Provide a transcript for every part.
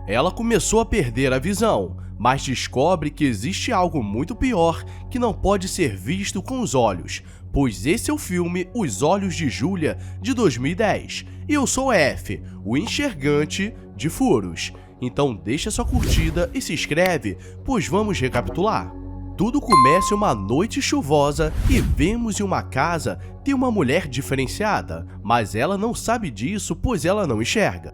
Ela começou a perder a visão, mas descobre que existe algo muito pior que não pode ser visto com os olhos, pois esse é o filme Os Olhos de Julia, de 2010. E eu sou F, o enxergante de furos. Então deixa sua curtida e se inscreve, pois vamos recapitular. Tudo começa em uma noite chuvosa e vemos em uma casa ter uma mulher diferenciada, mas ela não sabe disso pois ela não enxerga.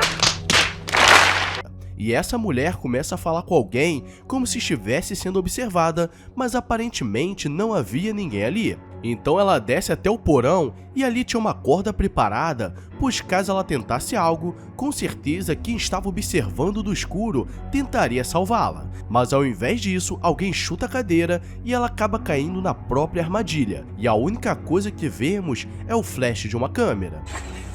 E essa mulher começa a falar com alguém como se estivesse sendo observada, mas aparentemente não havia ninguém ali. Então ela desce até o porão e ali tinha uma corda preparada, pois caso ela tentasse algo, com certeza quem estava observando do escuro tentaria salvá-la. Mas ao invés disso, alguém chuta a cadeira e ela acaba caindo na própria armadilha. E a única coisa que vemos é o flash de uma câmera.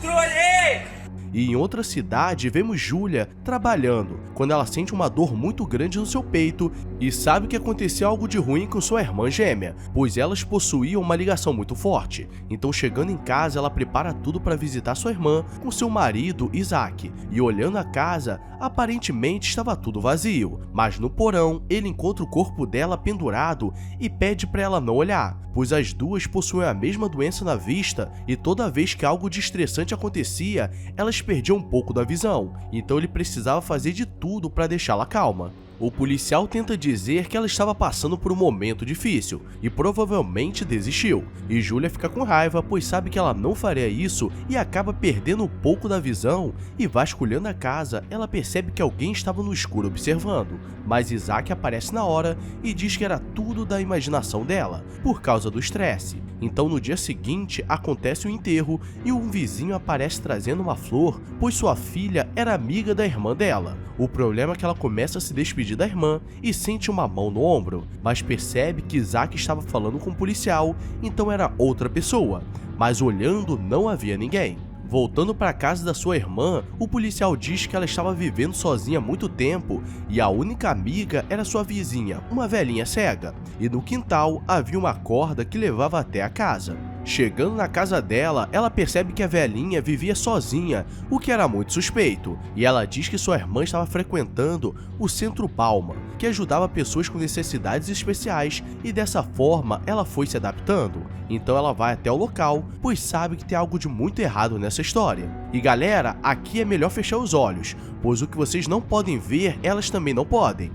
Trolei! E em outra cidade, vemos Julia trabalhando, quando ela sente uma dor muito grande no seu peito e sabe que aconteceu algo de ruim com sua irmã gêmea, pois elas possuíam uma ligação muito forte. Então chegando em casa, ela prepara tudo para visitar sua irmã com seu marido, Isaac. E olhando a casa, aparentemente estava tudo vazio, mas no porão, ele encontra o corpo dela pendurado e pede para ela não olhar, pois as duas possuem a mesma doença na vista e toda vez que algo de estressante acontecia, elas perdiam um pouco da visão, então ele precisava fazer de tudo para deixá-la calma. O policial tenta dizer que ela estava passando por um momento difícil e provavelmente desistiu, e Julia fica com raiva pois sabe que ela não faria isso e acaba perdendo um pouco da visão, e vasculhando a casa, ela percebe que alguém estava no escuro observando, mas Isaac aparece na hora e diz que era tudo da imaginação dela, por causa do estresse. Então no dia seguinte acontece o enterro e um vizinho aparece trazendo uma flor, pois sua filha era amiga da irmã dela. O problema é que ela começa a se despedir da irmã e sente uma mão no ombro, mas percebe que Isaac estava falando com um policial, então era outra pessoa, mas olhando não havia ninguém. Voltando para a casa da sua irmã, o policial diz que ela estava vivendo sozinha há muito tempo e a única amiga era sua vizinha, uma velhinha cega, e no quintal havia uma corda que levava até a casa. Chegando na casa dela, ela percebe que a velhinha vivia sozinha, o que era muito suspeito, e ela diz que sua irmã estava frequentando o Centro Palma, que ajudava pessoas com necessidades especiais, e dessa forma ela foi se adaptando. Então ela vai até o local, pois sabe que tem algo de muito errado nessa história. E galera, aqui é melhor fechar os olhos, pois o que vocês não podem ver, elas também não podem.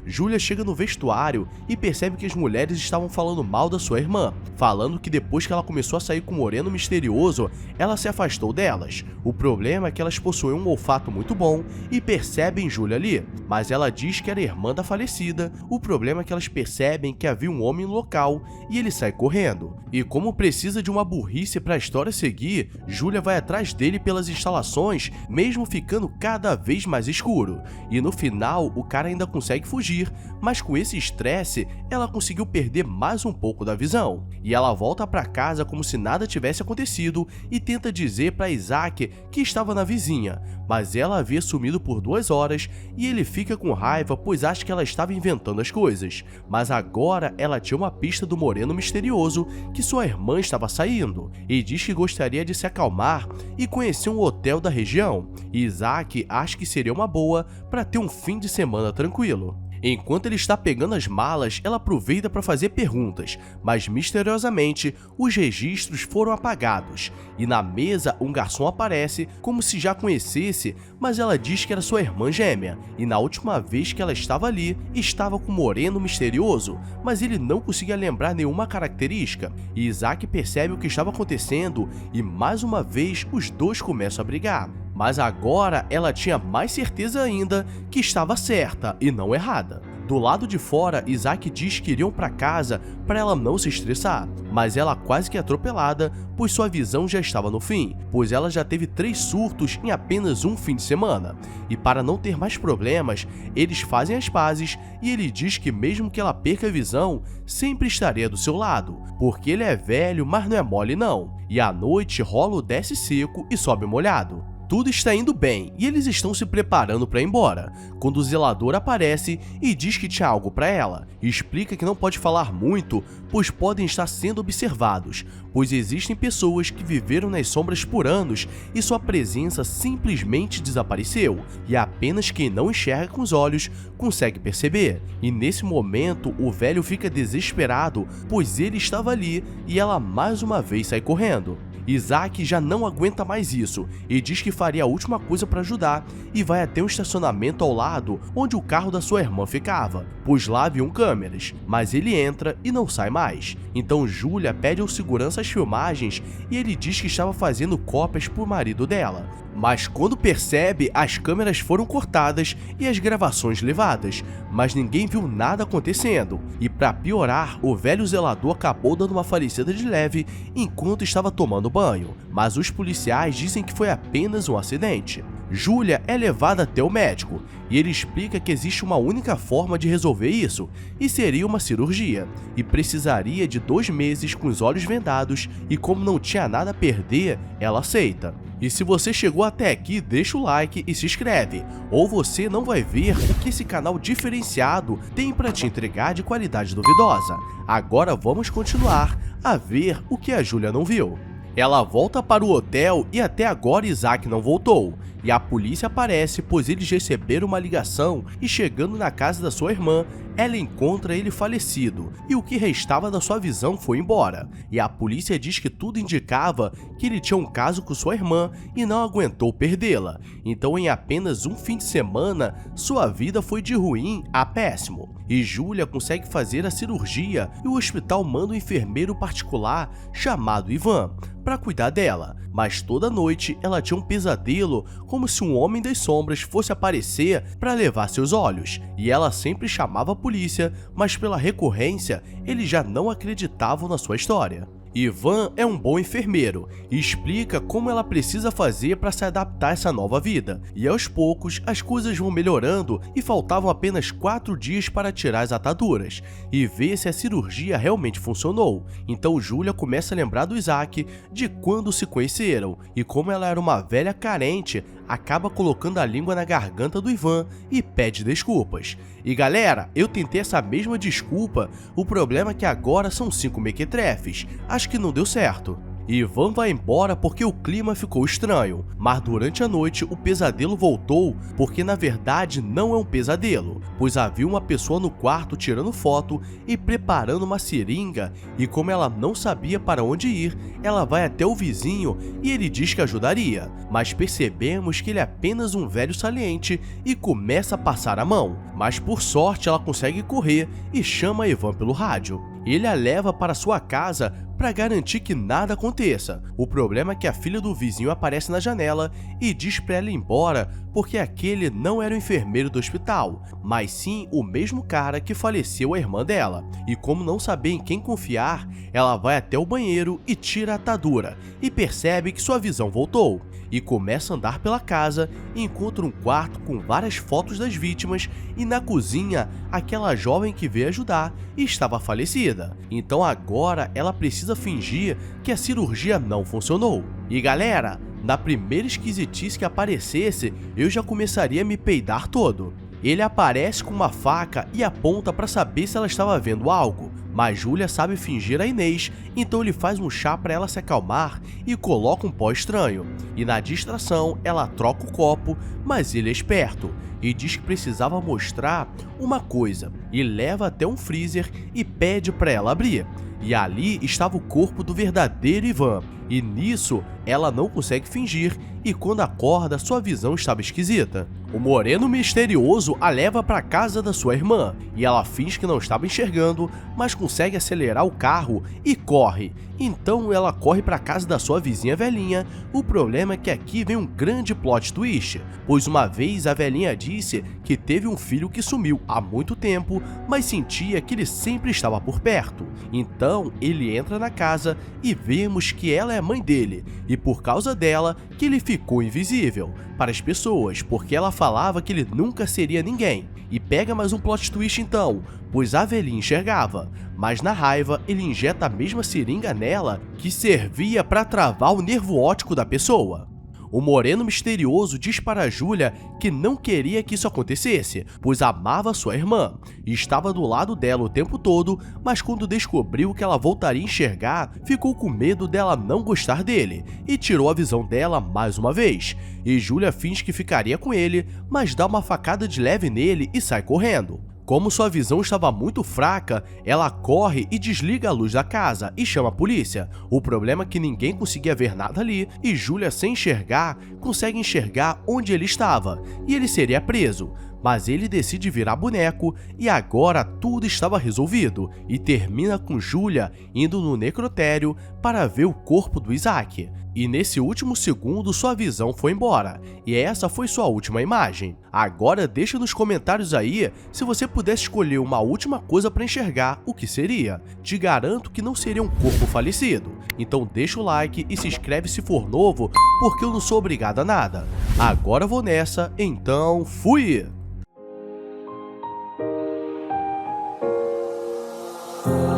Julia chega no vestuário e percebe que as mulheres estavam falando mal da sua irmã, falando que depois que ela começou a sair com o moreno misterioso, ela se afastou delas. O problema é que elas possuem um olfato muito bom e percebem Julia ali, mas ela diz que era irmã da falecida. O problema é que elas percebem que havia um homem no local e ele sai correndo. E como precisa de uma burrice para a história seguir, Julia vai atrás dele pelas instalações, mesmo ficando cada vez mais escuro. E no final, o cara ainda consegue fugir, mas com esse estresse, ela conseguiu perder mais um pouco da visão. E ela volta para casa como se nada tivesse acontecido e tenta dizer para Isaac que estava na vizinha, mas ela havia sumido por 2 horas e ele fica com raiva pois acha que ela estava inventando as coisas. Mas agora ela tinha uma pista do moreno misterioso que sua irmã estava saindo e diz que gostaria de se acalmar e conhecer um hotel da região. E Isaac acha que seria uma boa para ter um fim de semana tranquilo. Enquanto ele está pegando as malas, ela aproveita para fazer perguntas, mas misteriosamente os registros foram apagados e na mesa um garçom aparece como se já conhecesse, mas ela diz que era sua irmã gêmea e na última vez que ela estava ali, estava com um moreno misterioso, mas ele não conseguia lembrar nenhuma característica. E Isaac percebe o que estava acontecendo e mais uma vez os dois começam a brigar. Mas agora ela tinha mais certeza ainda que estava certa e não errada. Do lado de fora, Isaac diz que iriam para casa para ela não se estressar, mas ela quase que é atropelada, pois sua visão já estava no fim, pois ela já teve 3 surtos em apenas um fim de semana. E para não ter mais problemas, eles fazem as pazes e ele diz que mesmo que ela perca a visão, sempre estaria do seu lado, porque ele é velho, mas não é mole não. E à noite rola o desce seco e sobe molhado. Tudo está indo bem e eles estão se preparando para ir embora, quando o zelador aparece e diz que tinha algo para ela. Explica que não pode falar muito, pois podem estar sendo observados, pois existem pessoas que viveram nas sombras por anos e sua presença simplesmente desapareceu, e apenas quem não enxerga com os olhos consegue perceber. E nesse momento o velho fica desesperado, pois ele estava ali e ela mais uma vez sai correndo. Isaac já não aguenta mais isso e diz que faria a última coisa para ajudar e vai até um estacionamento ao lado onde o carro da sua irmã ficava, pois lá haviam câmeras, mas ele entra e não sai mais. Então Julia pede ao segurança as filmagens e ele diz que estava fazendo cópias pro marido dela. Mas quando percebe, as câmeras foram cortadas e as gravações levadas, mas ninguém viu nada acontecendo. E para piorar, o velho zelador acabou dando uma falecida de leve enquanto estava tomando banho, mas os policiais dizem que foi apenas um acidente. Julia é levada até o médico e ele explica que existe uma única forma de resolver isso, e seria uma cirurgia, e precisaria de 2 meses com os olhos vendados, e como não tinha nada a perder, ela aceita. E se você chegou até aqui, deixa o like e se inscreve, ou você não vai ver o que esse canal diferenciado tem para te entregar de qualidade duvidosa. Agora vamos continuar a ver o que a Julia não viu. Ela volta para o hotel e até agora Isaac não voltou, e a polícia aparece pois eles receberam uma ligação e chegando na casa da sua irmã, ela encontra ele falecido e o que restava da sua visão foi embora, e a polícia diz que tudo indicava que ele tinha um caso com sua irmã e não aguentou perdê-la, então em apenas um fim de semana, sua vida foi de ruim a péssimo. E Julia consegue fazer a cirurgia e o hospital manda um enfermeiro particular chamado Ivan para cuidar dela, mas toda noite ela tinha um pesadelo como se um homem das sombras fosse aparecer para levar seus olhos, e ela sempre chamava a polícia, mas pela recorrência eles já não acreditavam na sua história. Ivan é um bom enfermeiro e explica como ela precisa fazer para se adaptar a essa nova vida, e aos poucos as coisas vão melhorando e faltavam apenas 4 dias para tirar as ataduras e ver se a cirurgia realmente funcionou. Então Julia começa a lembrar do Isaac de quando se conheceram e como ela era uma velha carente, acaba colocando a língua na garganta do Ivan e pede desculpas. E galera, eu tentei essa mesma desculpa, o problema é que agora são 5 mequetrefes, acho que não deu certo. Ivan vai embora porque o clima ficou estranho, mas durante a noite o pesadelo voltou porque na verdade não é um pesadelo, pois havia uma pessoa no quarto tirando foto e preparando uma seringa, e como ela não sabia para onde ir, ela vai até o vizinho e ele diz que ajudaria, mas percebemos que ele é apenas um velho saliente e começa a passar a mão, mas por sorte ela consegue correr e chama Ivan pelo rádio. Ele a leva para sua casa para garantir que nada aconteça. O problema é que a filha do vizinho aparece na janela e diz para ela ir embora porque aquele não era o enfermeiro do hospital, mas sim o mesmo cara que faleceu a irmã dela. E como não saber em quem confiar, ela vai até o banheiro e tira a atadura e percebe que sua visão voltou. E começa a andar pela casa e encontra um quarto com várias fotos das vítimas e na cozinha aquela jovem que veio ajudar e estava falecida. Então agora ela precisa fingir que a cirurgia não funcionou. E galera, na primeira esquisitice que aparecesse, eu já começaria a me peidar todo. Ele aparece com uma faca e aponta para saber se ela estava vendo algo, mas Julia sabe fingir a Inês, então ele faz um chá para ela se acalmar e coloca um pó estranho. E na distração, ela troca o copo, mas ele é esperto e diz que precisava mostrar uma coisa, e leva até um freezer e pede para ela abrir. E ali estava o corpo do verdadeiro Ivan, e nisso ela não consegue fingir, e quando acorda sua visão estava esquisita. O moreno misterioso a leva para a casa da sua irmã, e ela finge que não estava enxergando, mas consegue acelerar o carro e corre. Então ela corre para a casa da sua vizinha velhinha. O problema é que aqui vem um grande plot twist, pois uma vez a velhinha disse que teve um filho que sumiu há muito tempo, mas sentia que ele sempre estava por perto. Então ele entra na casa e vemos que ela é a mãe dele, e por causa dela que ele ficou invisível para as pessoas, porque ela falava que ele nunca seria ninguém. E pega mais um plot twist então, pois a velhinha enxergava, mas na raiva ele injeta a mesma seringa nela que servia para travar o nervo óptico da pessoa. O moreno misterioso diz para Júlia que não queria que isso acontecesse, pois amava sua irmã e estava do lado dela o tempo todo, mas quando descobriu que ela voltaria a enxergar, ficou com medo dela não gostar dele e tirou a visão dela mais uma vez. E Júlia finge que ficaria com ele, mas dá uma facada de leve nele e sai correndo. Como sua visão estava muito fraca, ela corre e desliga a luz da casa e chama a polícia. O problema é que ninguém conseguia ver nada ali e Júlia, sem enxergar, consegue enxergar onde ele estava e ele seria preso. Mas ele decide virar boneco e agora tudo estava resolvido e termina com Júlia indo no necrotério para ver o corpo do Isaac. E nesse último segundo sua visão foi embora, e essa foi sua última imagem. Agora deixa nos comentários aí se você pudesse escolher uma última coisa para enxergar, o que seria. Te garanto que não seria um corpo falecido. Então deixa o like e se inscreve se for novo, porque eu não sou obrigado a nada. Agora eu vou nessa, então fui!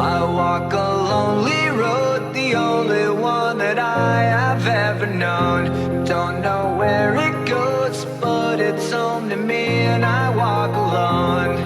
I walk a lonely road, the only one that I have ever known. Don't know where it goes, but it's home to me and I walk alone.